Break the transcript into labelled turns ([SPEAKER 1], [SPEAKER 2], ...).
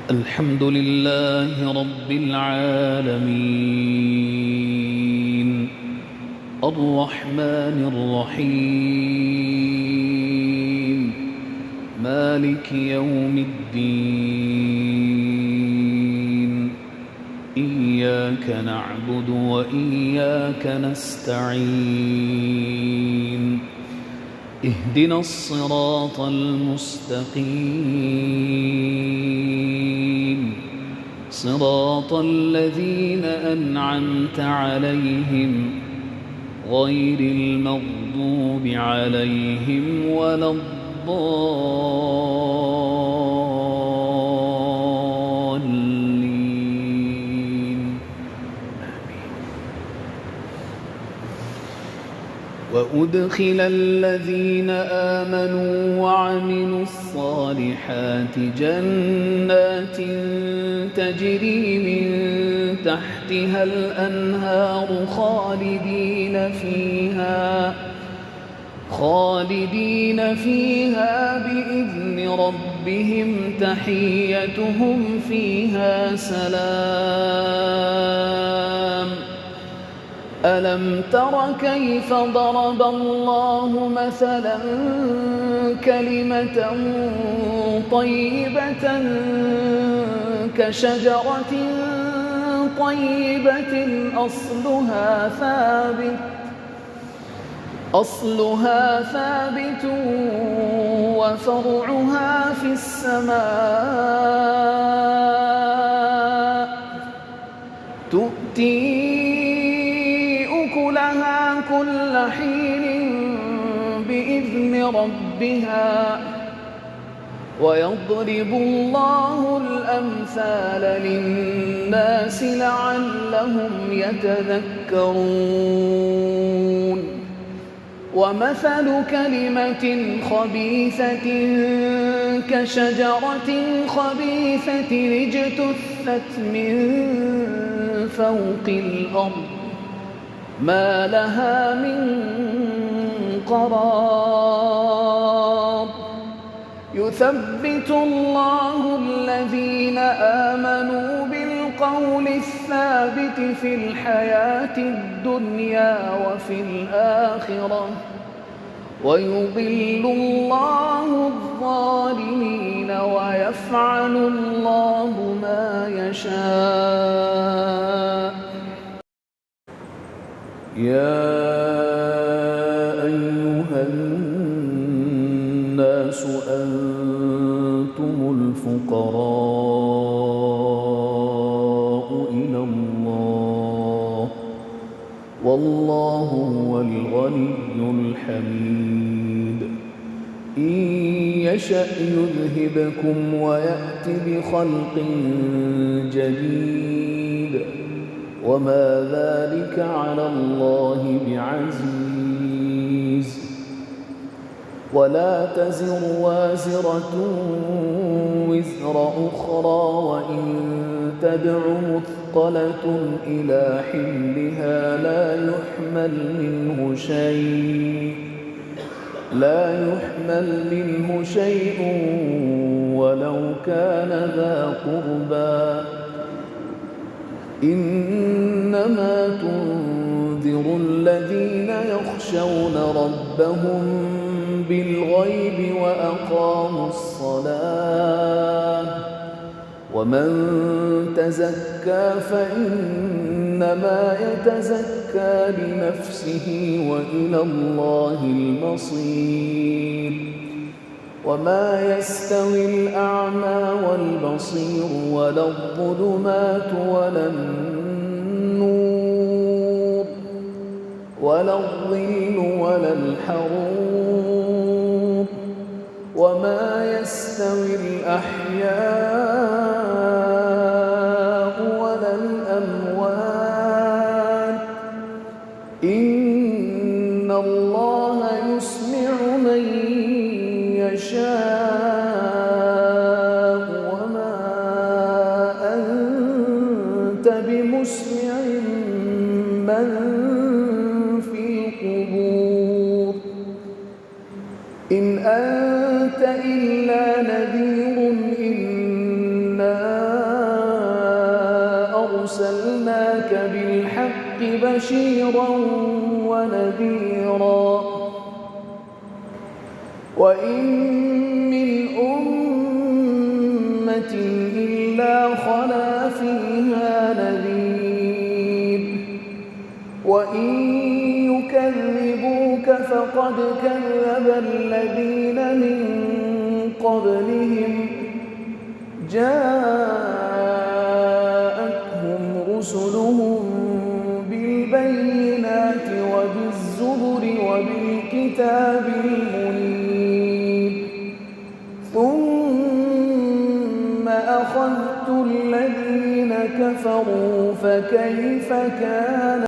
[SPEAKER 1] الحمد لله رب العالمين الرحمن الرحيم مالك يوم الدين إياك نعبد وإياك نستعين اهدنا الصراط المستقيم صراط الذين أنعمت عليهم غير المغضوب عليهم ولا الضالين وأدخل الذين آمنوا وعملوا الصالحات جنات تجري من تحتها الأنهار خالدين فيها بإذن ربهم تحيتهم فيها سلام ألم تر كيف ضرب الله مثلا كلمة طيبة كشجرة طيبة أصلها ثابت وفرعها في السماء تؤتي أكلها كل حين بإذن ربها ويضرب الله الأمثال للناس لعلهم يتذكرون ومثل كلمة خبيثة كشجرة خبيثة اجتثت من فوق الأرض ما لها من قرار يثبت الله الذين آمنوا بالقول الثابت في الحياة الدنيا وفي الآخرة ويضل الله الظالمين ويفعل الله ما يشاء يا أيها الناس أنتم الفقراء إلى الله والله هو الغني الحميد إن يشأ يذهبكم ويأت بخلق جديد وما ذلك على الله بعزيز ولا تزر وازرة وزر أخرى وإن تدع مثقلة إلى حملها لا يحمل منه شيء ولو كان ذا قربى إنما تنذر الذين يخشون ربهم بالغيب وأقاموا الصلاة ومن تزكى فإنما يتزكى لنفسه وإلى الله المصير وما يستوي الأعمى والبصير ولا الظلمات ولا النور ولا الظل ولا الحرور وما يستوي الأحياء ولا الأموات إن الله يسمع من يشاء وما أنت بمسمع من في القبور إن أنت إلا نذير إنا بشيرا ونذيرا وإن من أمة إلا خلا فيها نذير وإن يكذبوك فقد كذب الذين من قبلهم جاءتهم رسلهم بالبينات وبالزبر وبالكتاب المنير ثم أخذت الذين كفروا فكيف كان